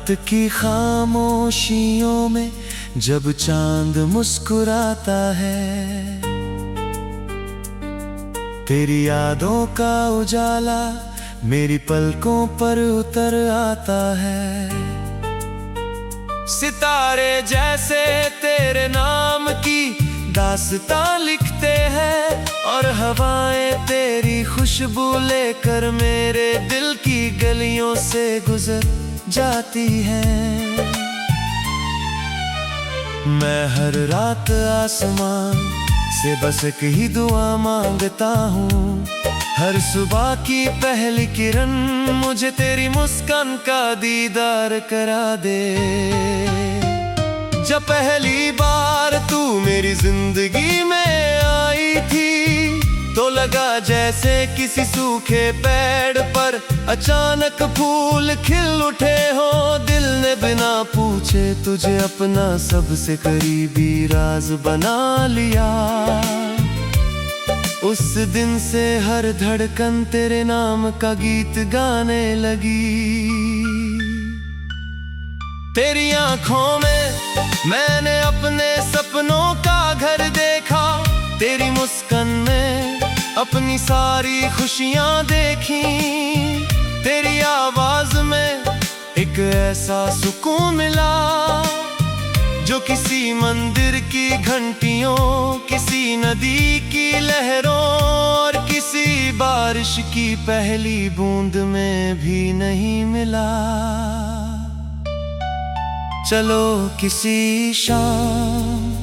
रात की खामोशियों में जब चांद मुस्कुराता है, तेरी यादों का उजाला मेरी पलकों पर उतर आता है। सितारे जैसे तेरे नाम की दास्तां लिखते हैं और हवाएं तेरी खुशबू लेकर मेरे दिल की गलियों से गुजर जाती हैं। मैं हर रात आसमान से बस एक ही दुआ मांगता हूँ, हर सुबह की पहली किरण मुझे तेरी मुस्कान का दीदार करा दे। जब पहली बार तू मेरी जिंदगी में आई थी तो लगा जैसे किसी सूखे पेड़ पर अचानक फूल खिल उठे हो। दिल ने बिना पूछे तुझे अपना सबसे करीबी राज बना लिया। उस दिन से हर धड़कन तेरे नाम का गीत गाने लगी। तेरी आंखों में मैंने अपने सपनों का घर देखा, तेरी मुस्कान में अपनी सारी खुशियां देखी। तेरी आवाज में एक ऐसा सुकून मिला जो किसी मंदिर की घंटियों, किसी नदी की लहरों और किसी बारिश की पहली बूंद में भी नहीं मिला। चलो किसी शाम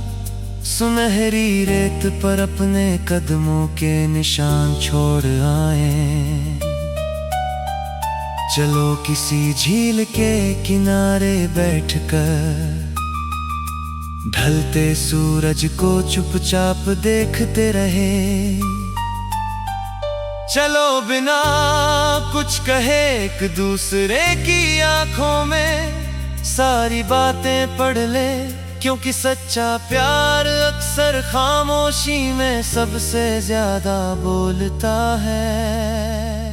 सुनहरी रेत पर अपने कदमों के निशान छोड़ आए। चलो किसी झील के किनारे बैठकर ढलते सूरज को चुपचाप देखते रहे। चलो बिना कुछ कहे एक दूसरे की आंखों में सारी बातें पढ़ ले, क्योंकि सच्चा प्यार अक्सर खामोशी में सबसे ज्यादा बोलता है।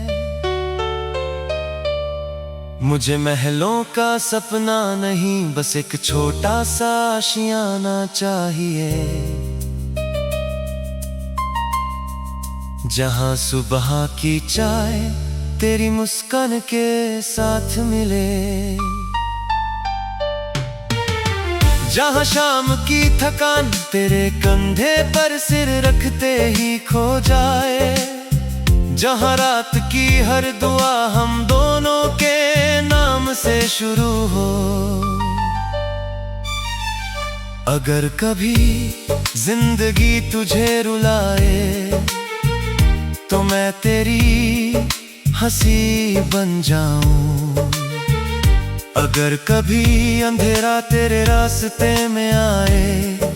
मुझे महलों का सपना नहीं, बस एक छोटा सा आशियाना चाहिए, जहां सुबह की चाय तेरी मुस्कान के साथ मिले, जहां शाम की थकान तेरे कंधे पर सिर रखते ही खो जाए, जहां रात की हर दुआ हम दोनों के नाम से शुरू हो। अगर कभी जिंदगी तुझे रुलाए तो मैं तेरी हंसी बन जाऊं। अगर कभी अंधेरा तेरे रास्ते में आए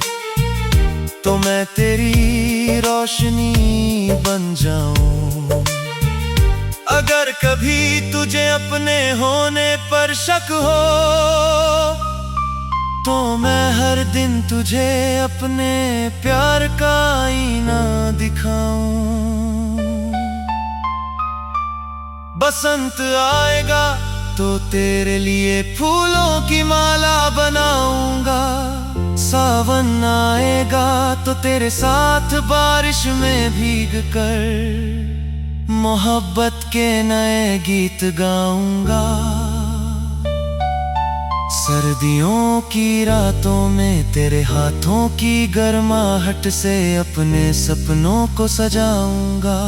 तो मैं तेरी रोशनी बन जाऊं। अगर कभी तुझे अपने होने पर शक हो तो मैं हर दिन तुझे अपने प्यार का आईना दिखाऊं। बसंत आएगा तो तेरे लिए फूलों की माला बनाऊंगा, सावन आएगा तो तेरे साथ बारिश में भीग कर मोहब्बत के नए गीत गाऊंगा। सर्दियों की रातों में तेरे हाथों की गर्माहट से अपने सपनों को सजाऊंगा।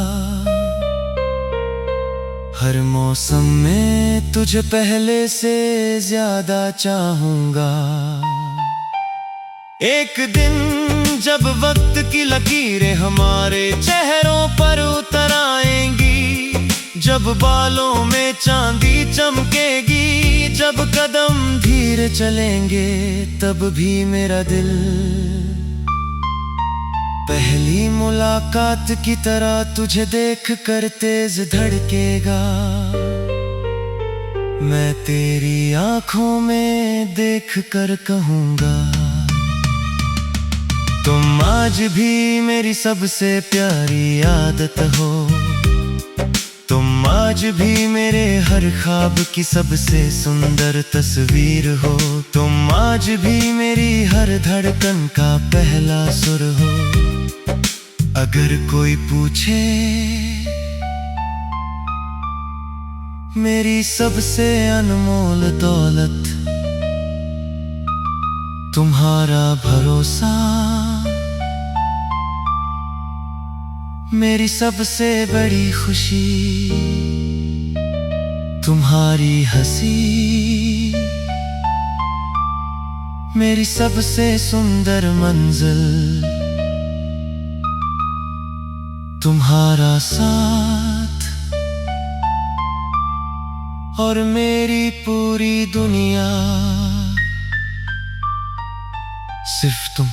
हर मौसम में तुझे पहले से ज्यादा चाहूंगा। एक दिन जब वक्त की लकीरें हमारे चेहरों पर उतर आएंगी, जब बालों में चांदी चमकेगी, जब कदम धीरे चलेंगे, तब भी मेरा दिल पहली मुलाकात की तरह तुझे देख कर तेज धड़केगा। मैं तेरी आंखों में देख कर कहूँगा, तुम आज भी मेरी सबसे प्यारी आदत हो। तुम आज भी मेरे हर ख्वाब की सबसे सुंदर तस्वीर हो। तुम आज भी मेरी हर धड़कन का पहला सुर हो। अगर कोई पूछे मेरी सबसे अनमोल दौलत तुम्हारा भरोसा, मेरी सबसे बड़ी खुशी तुम्हारी हंसी, मेरी सबसे सुंदर मंजिल तुम्हारा साथ, और मेरी पूरी दुनिया सिर्फ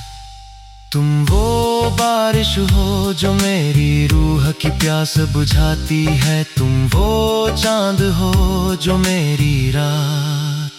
तुम वो बारिश हो जो मेरी रूह की प्यास बुझाती है। तुम वो चांद हो जो मेरी रात।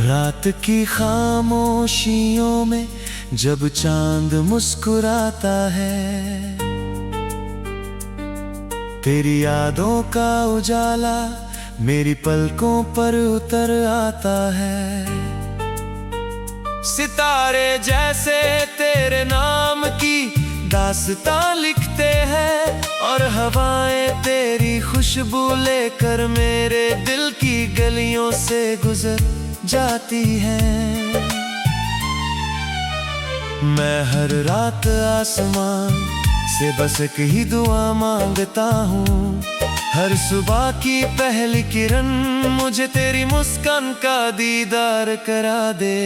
रात की खामोशियों में जब चांद मुस्कुराता है, तेरी यादों का उजाला मेरी पलकों पर उतर आता है। सितारे जैसे तेरे नाम की दास्तां लिखते हैं, और हवाएं तेरी खुशबू लेकर मेरे दिल की गलियों से गुजर जाती है। मैं हर रात आसमान से बस एक ही दुआ मांगता हूँ, हर सुबह की पहली किरण मुझे तेरी मुस्कान का दीदार करा दे।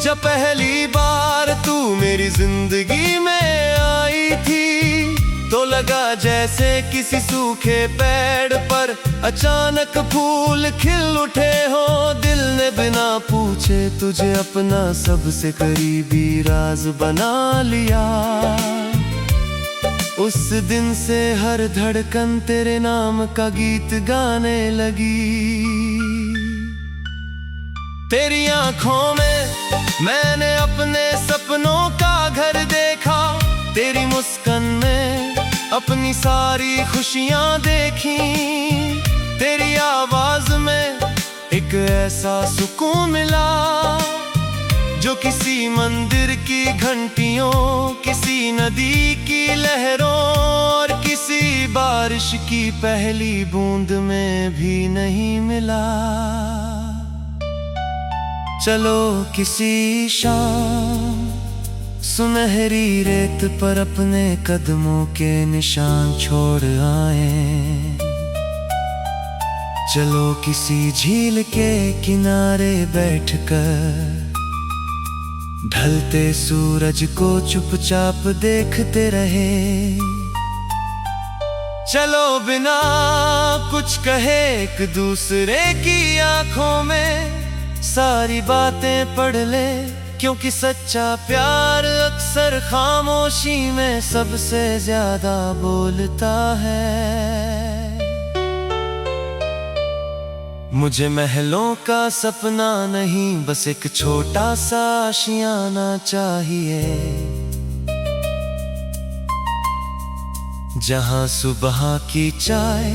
जब पहली बार तू मेरी जिंदगी में आई थी, तो लगा जैसे किसी सूखे पेड़ पर अचानक फूल खिल उठे हो। दिल ने बिना पूछे तुझे अपना सबसे करीबी राज बना लिया। उस दिन से हर धड़कन तेरे नाम का गीत गाने लगी। तेरी आंखों में मैंने अपने सपनों का घर देखा, तेरी मुस्कान में अपनी सारी खुशियां देखी। तेरी आवाज में एक ऐसा सुकून मिला जो किसी मंदिर की घंटियों, किसी नदी की लहरों और किसी बारिश की पहली बूंद में भी नहीं मिला। चलो किसी शाम सुनहरी रेत पर अपने कदमों के निशान छोड़ आए। चलो किसी झील के किनारे बैठकर ढलते सूरज को चुपचाप देखते रहे। चलो बिना कुछ कहे एक दूसरे की आंखों में सारी बातें पढ़ ले, क्योंकि सच्चा प्यार अक्सर खामोशी में सबसे ज्यादा बोलता है। मुझे महलों का सपना नहीं, बस एक छोटा सा आशियाना चाहिए, जहां सुबह की चाय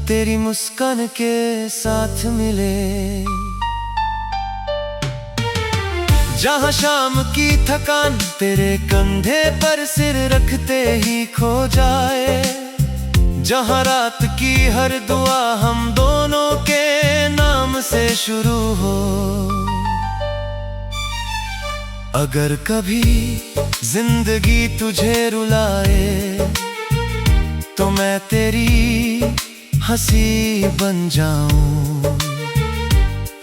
तेरी मुस्कान के साथ मिले, जहां शाम की थकान तेरे कंधे पर सिर रखते ही खो जाए, जहां रात की हर दुआ हम दोनों के नाम कदम से शुरू हो। अगर कभी जिंदगी तुझे रुलाए तो मैं तेरी हंसी बन जाऊं।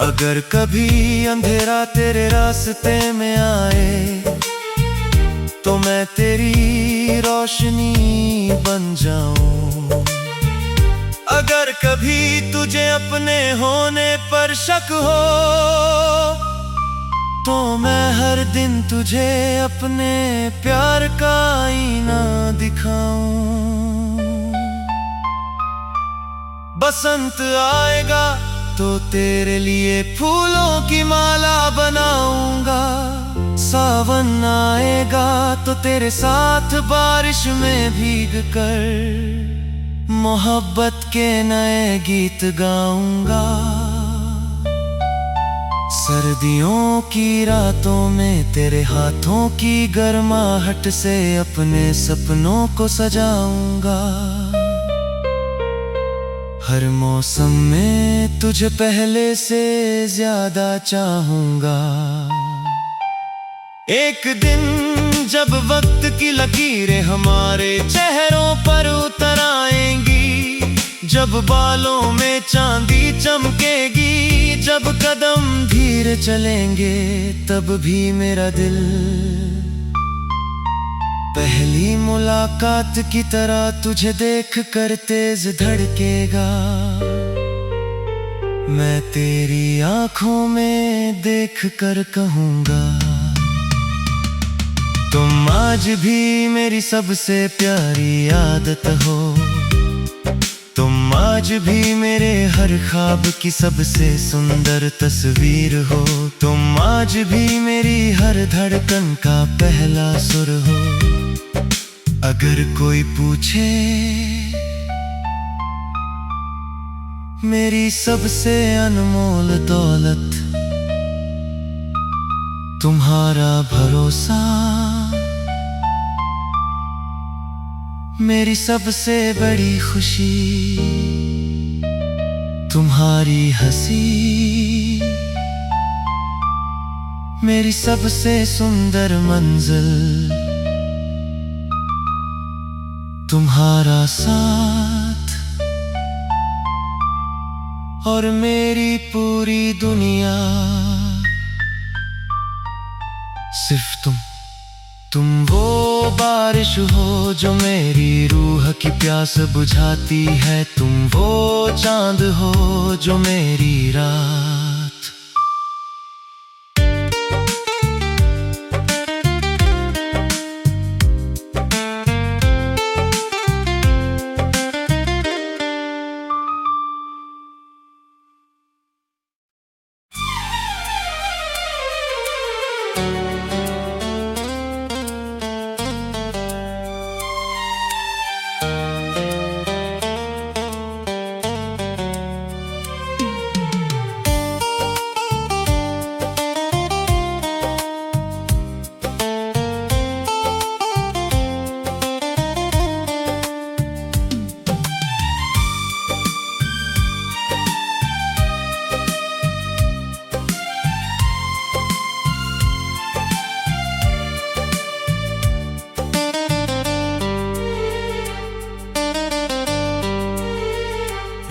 अगर कभी अंधेरा तेरे रास्ते में आए तो मैं तेरी रोशनी बन जाऊं। अगर कभी तुझे अपने होने पर शक हो तो मैं हर दिन तुझे अपने प्यार का आईना दिखाऊं। बसंत आएगा तो तेरे लिए फूलों की माला बनाऊंगा। सावन आएगा तो तेरे साथ बारिश में भीग कर मोहब्बत के नए गीत गाऊंगा। सर्दियों की रातों में तेरे हाथों की गर्माहट से अपने सपनों को सजाऊंगा। हर मौसम में तुझे पहले से ज्यादा चाहूंगा। एक दिन जब वक्त की लकीरें हमारे चेहरों पर उतर आएंगी, जब बालों में चांदी चमकेगी, जब कदम धीरे चलेंगे, तब भी मेरा दिल पहली मुलाकात की तरह तुझे देख कर तेज धड़केगा। मैं तेरी आंखों में देख कर कहूँगा, तुम आज भी मेरी सबसे प्यारी आदत हो। तुम आज भी मेरे हर ख्वाब की सबसे सुंदर तस्वीर हो। तुम आज भी मेरी हर धड़कन का पहला सुर हो। अगर कोई पूछे मेरी सबसे अनमोल दौलत तुम्हारा भरोसा, मेरी सबसे बड़ी खुशी तुम्हारी हंसी, मेरी सबसे सुंदर मंजिल तुम्हारा साथ, और मेरी पूरी दुनिया सिर्फ तुम वो बारिश हो जो मेरी रूह की प्यास बुझाती है। तुम वो चांद हो जो मेरी रात।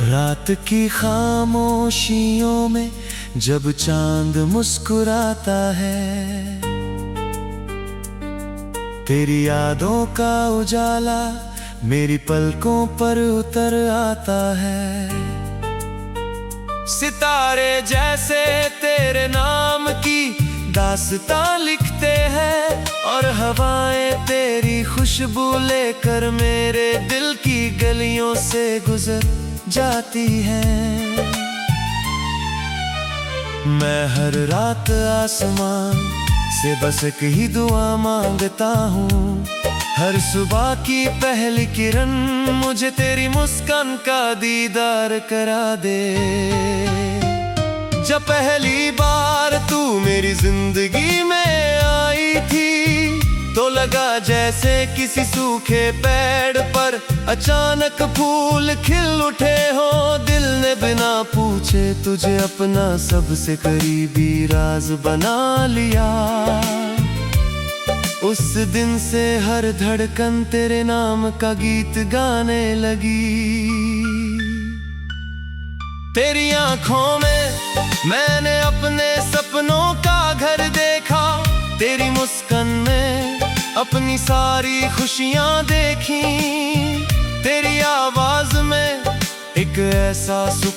रात की खामोशियों में जब चांद मुस्कुराता है, तेरी यादों का उजाला मेरी पलकों पर उतर आता है। सितारे जैसे तेरे नाम की दास्तां लिखते हैं, और हवाएं तेरी खुशबू लेकर मेरे दिल की गलियों से गुजर जाती हैं। मैं हर रात आसमान से बस एक ही दुआ मांगता हूँ, हर सुबह की पहली किरण मुझे तेरी मुस्कान का दीदार करा दे। जब पहली बार तू मेरी जिंदगी में आई थी तो लगा जैसे किसी सूखे पेड़ पर अचानक फूल खिल उठे हो। दिल ने बिना पूछे तुझे अपना सबसे करीबी राज बना लिया। उस दिन से हर धड़कन तेरे नाम का गीत गाने लगी। तेरी आंखों में मैंने अपने सपनों का घर देखा, तेरी मुस्कान में अपनी सारी खुशियां देखी, तेरी आवाज में एक ऐसा सुकून